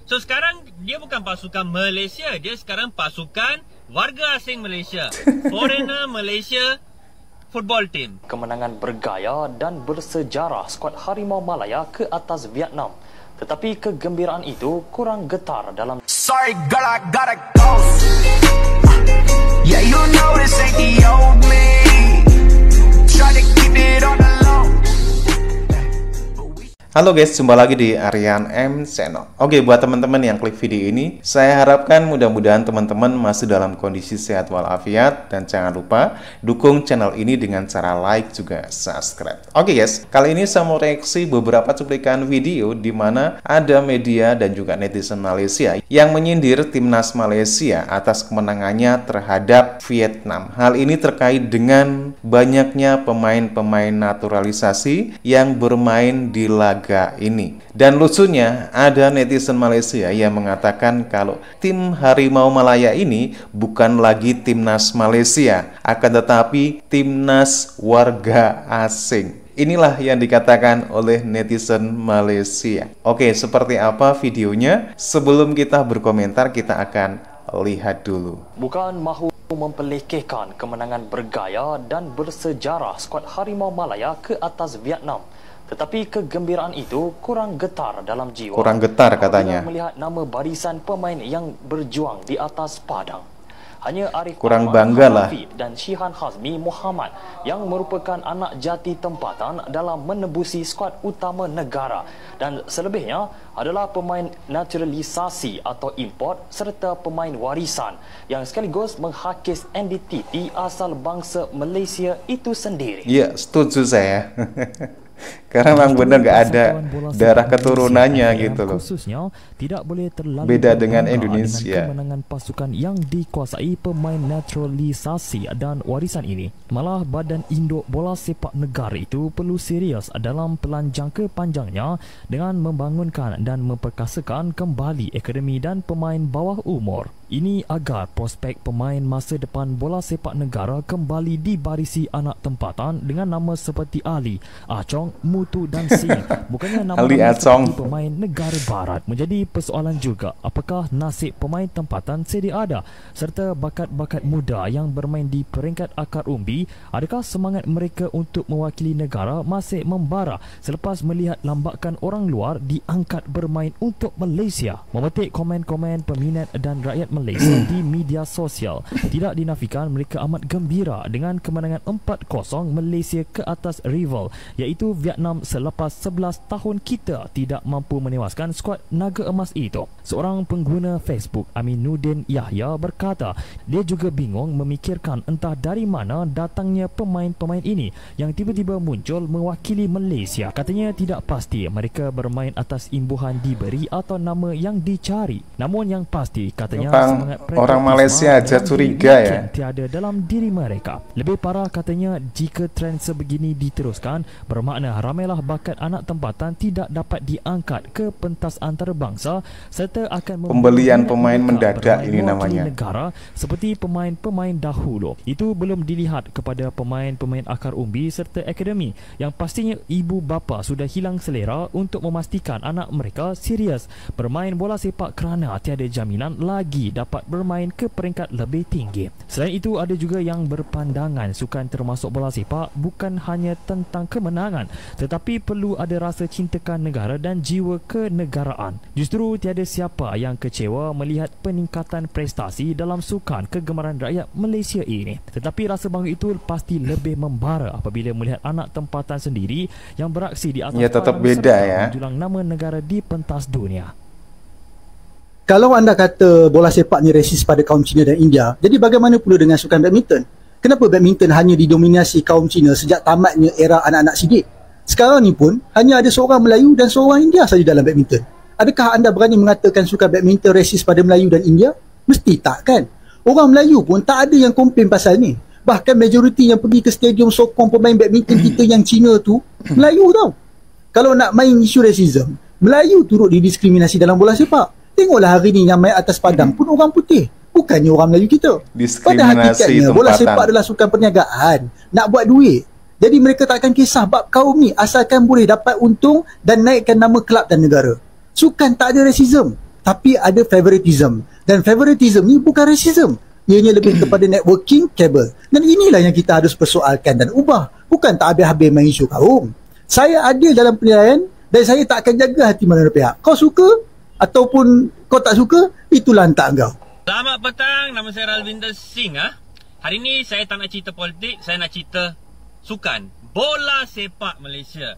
So sekarang dia bukan pasukan Malaysia, dia sekarang pasukan warga asing Malaysia. Foreigner Malaysia Football Team. Kemenangan bergaya dan bersejarah skuad Harimau Malaya ke atas Vietnam. Tetapi kegembiraan itu kurang getar dalam Sorry girl, I gotta go. Yeah, you know this ain't the old me. Try to keep it on the low. Halo guys, jumpa lagi di Aryan M Channel. Oke, buat teman-teman yang klik video ini, saya harapkan mudah-mudahan teman-teman masih dalam kondisi sehat walafiat. Dan jangan lupa dukung channel ini dengan cara like juga subscribe. Oke guys, kali ini saya mau reaksi beberapa cuplikan video di mana ada media dan juga netizen Malaysia yang menyindir timnas Malaysia atas kemenangannya terhadap Vietnam. Hal ini terkait dengan banyaknya pemain-pemain naturalisasi yang bermain di laga ini. Dan lucunya ada netizen Malaysia yang mengatakan kalau tim Harimau Malaya ini bukan lagi timnas Malaysia, akan tetapi timnas warga asing. Inilah yang dikatakan oleh netizen Malaysia. Oke, seperti apa videonya? Sebelum kita berkomentar, kita akan lihat dulu. Bukan mahu memperlekehkan kemenangan bergaya dan bersejarah skuad Harimau Malaya ke atas Vietnam. Tetapi kegembiraan itu kurang getar dalam jiwa. Kurang getar katanya. Melihat nama barisan pemain yang berjuang di atas padang. Hanya Arif kurang Ahmad, bangga lah. Dan Shihan Hazmi Muhammad yang merupakan anak jati tempatan dalam menembusi skuad utama negara. Dan selebihnya adalah pemain naturalisasi atau import serta pemain warisan yang sekaligus menghakis identiti asal bangsa Malaysia itu sendiri. Iya, setuju saya. Karena memang benar nggak ada darah keturunannya gitu loh. Khususnya tidak boleh terlalu beda dengan Indonesia. Dengan kemenangan pasukan yang dikuasai pemain naturalisasi dan warisan ini. Malah Badan Induk Bola Sepak Negara itu perlu serius dalam pelan jangka panjangnya dengan membangunkan dan memperkasakan kembali akademi dan pemain bawah umur. Ini agar prospek pemain masa depan bola sepak negara kembali dibarisi anak tempatan dengan nama seperti Ali, Achong, Mutu dan Singh. Bukannya nama-nama seperti pemain negara barat. Menjadi persoalan juga apakah nasib pemain tempatan sedia ada serta bakat-bakat muda yang bermain di peringkat akar umbi, adakah semangat mereka untuk mewakili negara masih membara selepas melihat lambakan orang luar diangkat bermain untuk Malaysia? Memetik komen-komen peminat dan rakyat Malaysia di media sosial, tidak dinafikan mereka amat gembira dengan kemenangan 4-0 Malaysia ke atas rival iaitu Vietnam selepas 11 tahun kita tidak mampu menewaskan skuad naga emas itu. Seorang pengguna Facebook, Aminuddin Yahya, berkata dia juga bingung memikirkan entah dari mana datangnya pemain-pemain ini yang tiba-tiba muncul mewakili Malaysia. Katanya tidak pasti mereka bermain atas imbuhan diberi atau nama yang dicari. Namun yang pasti katanya orang Malaysia aja curiga ya tiada dalam diri mereka. Lebih parah katanya jika trend sebegini diteruskan, bermakna ramailah bakat anak tempatan tidak dapat diangkat ke pentas antarabangsa serta akan pembelian pemain mendadak ini namanya negara seperti pemain-pemain dahulu. Itu belum dilihat kepada pemain-pemain akar umbi serta akademi yang pastinya ibu bapa sudah hilang selera untuk memastikan anak mereka serius bermain bola sepak kerana tiada jaminan lagi dapat bermain ke peringkat lebih tinggi. Selain itu ada juga yang berpandangan sukan termasuk bola sepak bukan hanya tentang kemenangan tetapi perlu ada rasa cintakan negara dan jiwa kenegaraan. Justru tiada siapa yang kecewa melihat peningkatan prestasi dalam sukan kegemaran rakyat Malaysia ini. Tetapi rasa bangga itu pasti lebih membara apabila melihat anak tempatan sendiri yang beraksi di atas tetap beda ya menjulang nama negara di pentas dunia. Kalau anda kata bola sepak ni resis pada kaum Cina dan India, jadi bagaimana pula dengan sukan badminton? Kenapa badminton hanya didominasi kaum Cina sejak tamatnya era anak-anak sidik? Sekarang ni pun hanya ada seorang Melayu dan seorang India saja dalam badminton. Adakah anda berani mengatakan sukan badminton resis pada Melayu dan India? Mesti tak kan? Orang Melayu pun tak ada yang komplain pasal ni. Bahkan majoriti yang pergi ke stadium sokong pemain badminton kita yang Cina tu Melayu tau. Kalau nak main isu rasism, Melayu turut didiskriminasi dalam bola sepak. Tengoklah hari ni yang main atas padang pun orang putih, bukannya orang Melayu kita. Pada hakikatnya bola sepak adalah sukan perniagaan, nak buat duit. Jadi mereka tak akan kisah bab kaum ni asalkan boleh dapat untung dan naikkan nama kelab dan negara. Sukan tak ada rasism. tapi ada favoritism. Dan favoritism ni bukan racism. Ianya lebih kepada networking kabel. Dan inilah yang kita harus persoalkan dan ubah. Bukan tak habis-habis main isu kaum. Saya adil dalam penilaian dan saya tak akan jaga hati mana pihak. Kau suka ataupun kau tak suka, itulah hantar kau. Selamat petang, nama saya Ralvinder Singh. Hari ni saya tak nak cerita politik, saya nak cerita sukan. Bola sepak Malaysia.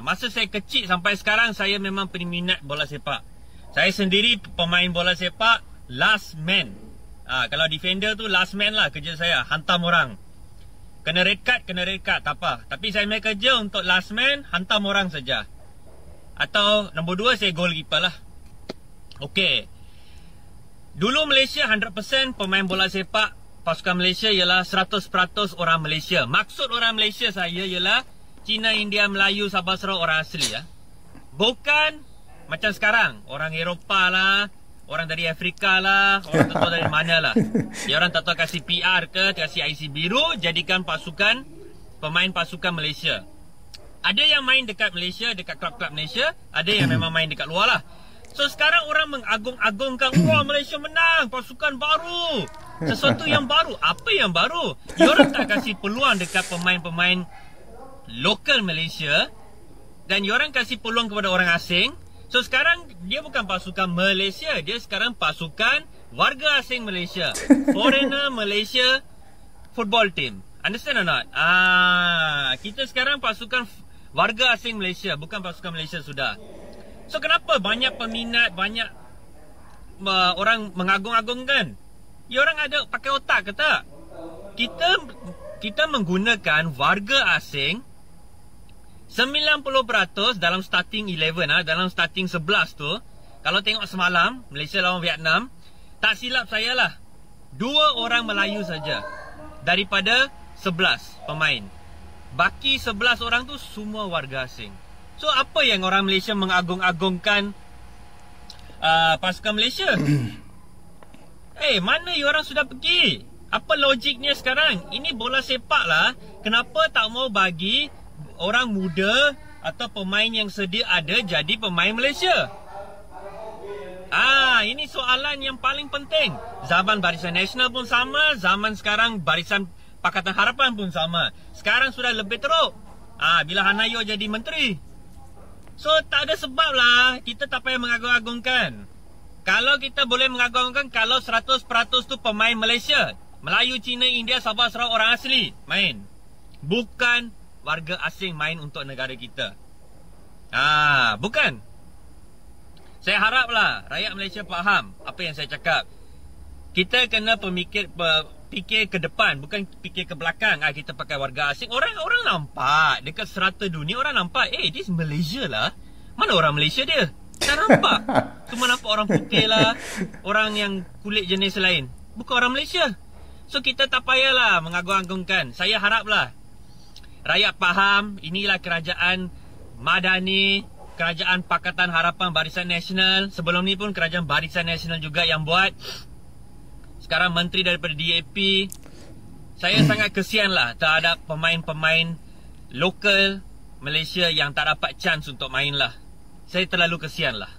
Masa saya kecil sampai sekarang, saya memang peminat bola sepak. Saya sendiri pemain bola sepak, last man. Kalau defender tu last man lah kerja saya, hantam orang. Kena red card, tak apa. Tapi saya main kerja untuk last man, hantam orang saja. Atau nombor 2, saya goalkeeper lah. Okey. Dulu Malaysia 100% pemain bola sepak pasukan Malaysia ialah 100% orang Malaysia. Maksud orang Malaysia saya ialah Cina, India, Melayu, Sabah, Sarawak orang asli ya. Bukan macam sekarang, orang Eropah lah, orang dari Afrika lah, orang tak tahu dari mana lah. Dia orang tak tahu kasih PR ke, kasih IC biru, jadikan pasukan, pemain pasukan Malaysia. Ada yang main dekat Malaysia, dekat klub-klub Malaysia, ada yang memang main dekat luar lah. So sekarang orang mengagung-agungkan, wah Malaysia menang, pasukan baru, sesuatu yang baru. Apa yang baru? Diorang tak kasih peluang dekat pemain-pemain lokal Malaysia, dan diorang kasih peluang kepada orang asing. So sekarang dia bukan pasukan Malaysia, dia sekarang pasukan warga asing Malaysia, Foreigner Malaysia Football Team. Understand or not? Kita sekarang pasukan warga asing Malaysia, bukan pasukan Malaysia sudah. So kenapa banyak peminat, banyak orang mengagung-agungkan? Ya orang ada pakai otak ke tak? Kita menggunakan warga asing 90% dalam starting 11 dalam starting 11 tu. Kalau tengok semalam Malaysia lawan Vietnam, tak silap saya lah 2 orang Melayu saja daripada 11 pemain. Baki 11 orang tu semua warga asing. So apa yang orang Malaysia mengagung-agungkan pasukan Malaysia? Mana you orang sudah pergi? Apa logiknya sekarang? Ini bola sepak lah. Kenapa tak mau bagi orang muda atau pemain yang sedia ada jadi pemain Malaysia? Ini soalan yang paling penting. Zaman Barisan Nasional pun sama, zaman sekarang Barisan Pakatan Harapan pun sama. Sekarang sudah lebih teruk. Bila Hanayo jadi menteri. So tak ada sebab lah kita tak payah mengagung-agungkan. Kalau kita boleh mengagung-agungkan kalau 100% tu pemain Malaysia, Melayu, Cina, India, Sabah, Sarawak orang asli main, bukan warga asing main untuk negara kita. Bukan. Saya haraplah rakyat Malaysia faham apa yang saya cakap. Kita kena fikir ke depan, bukan fikir ke belakang. Kita pakai warga asing. Orang nampak dekat serata dunia, orang nampak, this Malaysia lah. Mana orang Malaysia dia? Tak nampak. Cuma nampak orang putih lah, orang yang kulit jenis lain. Bukan orang Malaysia. So kita tak payahlah mengagung-agungkan. Saya haraplah rakyat faham, inilah kerajaan Madani, kerajaan Pakatan Harapan Barisan Nasional. Sebelum ni pun kerajaan Barisan Nasional juga yang buat. Sekarang menteri daripada DAP. Saya sangat kesianlah terhadap pemain-pemain lokal Malaysia yang tak dapat chance untuk main lah. Saya terlalu kesianlah.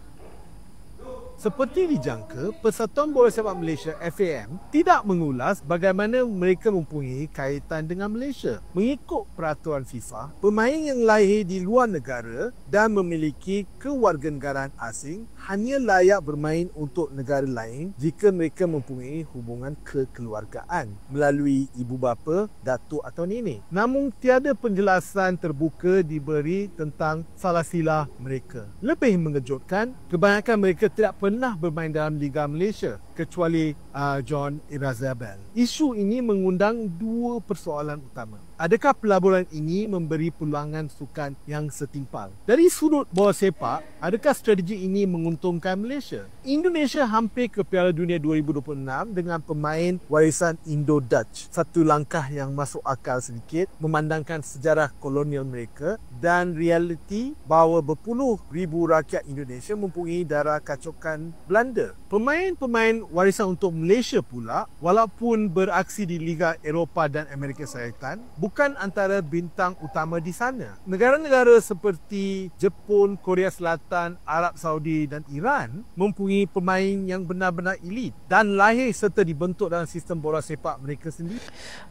Seperti dijangka, Persatuan Bola Sepak Malaysia FAM tidak mengulas bagaimana mereka mempunyai kaitan dengan Malaysia. Mengikut peraturan FIFA, pemain yang lahir di luar negara dan memiliki kewarganegaraan asing hanya layak bermain untuk negara lain jika mereka mempunyai hubungan kekeluargaan melalui ibu bapa, datuk atau nenek. Namun tiada penjelasan terbuka diberi tentang salah silah mereka. Lebih mengejutkan, kebanyakan mereka tidak pernah bermain dalam Liga Malaysia kecuali John Irazabel. Isu ini mengundang 2 persoalan utama. Adakah pelaburan ini memberi peluangan sukan yang setimpal? Dari sudut bola sepak, adakah strategi ini menguntungkan Malaysia? Indonesia hampir ke Piala Dunia 2026 dengan pemain warisan Indo-Dutch. Satu langkah yang masuk akal sedikit memandangkan sejarah kolonial mereka dan realiti bahawa berpuluh ribu rakyat Indonesia mempunyai darah kacukan Belanda. Pemain-pemain warisan untuk Malaysia pula, walaupun beraksi di Liga Eropah dan Amerika Syarikat, bukan antara bintang utama di sana. Negara-negara seperti Jepun, Korea Selatan, Arab Saudi dan Iran mempunyai pemain yang benar-benar elit dan lahir serta dibentuk dalam sistem bola sepak mereka sendiri.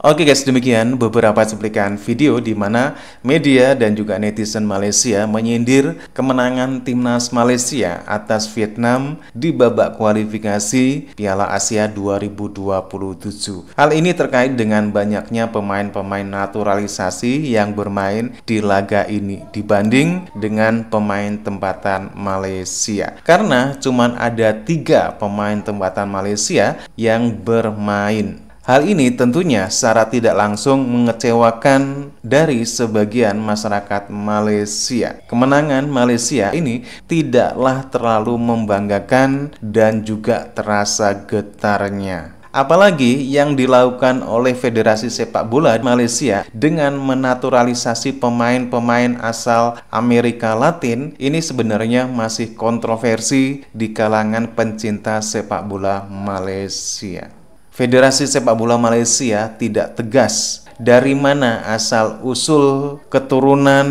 Oke guys, demikian beberapa cuplikan video di mana media dan juga netizen Malaysia menyindir kemenangan timnas Malaysia atas Vietnam di babak kualifikasi Piala Asia 2027. Hal ini terkait dengan banyaknya pemain-pemain naturalisasi yang bermain di laga ini dibanding dengan pemain tempatan Malaysia. Karena cuma ada 3 pemain tempatan Malaysia yang bermain. Hal ini tentunya secara tidak langsung mengecewakan dari sebagian masyarakat Malaysia. Kemenangan Malaysia ini tidaklah terlalu membanggakan dan juga terasa getarnya. Apalagi yang dilakukan oleh Federasi Sepak Bola Malaysia dengan menaturalisasi pemain-pemain asal Amerika Latin ini sebenarnya masih kontroversi di kalangan pencinta sepak bola Malaysia. Federasi Sepak Bola Malaysia tidak tegas dari mana asal-usul keturunan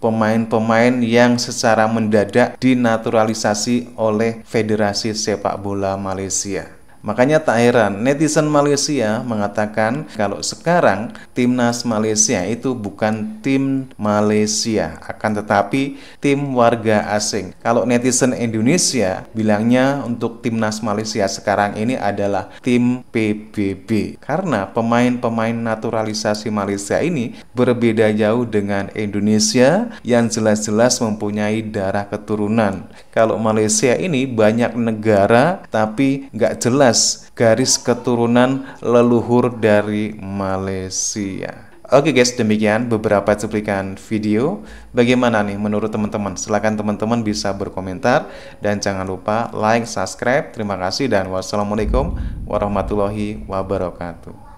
pemain-pemain yang secara mendadak dinaturalisasi oleh Federasi Sepak Bola Malaysia. Makanya tak heran netizen Malaysia mengatakan kalau sekarang timnas Malaysia itu bukan tim Malaysia, akan tetapi tim warga asing. Kalau netizen Indonesia bilangnya untuk timnas Malaysia sekarang ini adalah tim PBB. Karena pemain-pemain naturalisasi Malaysia ini berbeda jauh dengan Indonesia yang jelas-jelas mempunyai darah keturunan. Kalau Malaysia ini banyak negara tapi nggak jelas garis keturunan leluhur dari Malaysia. Oke guys, demikian beberapa cuplikan video. Bagaimana nih menurut teman-teman? Silahkan teman-teman bisa berkomentar dan jangan lupa like, subscribe. Terima kasih dan wassalamualaikum warahmatullahi wabarakatuh.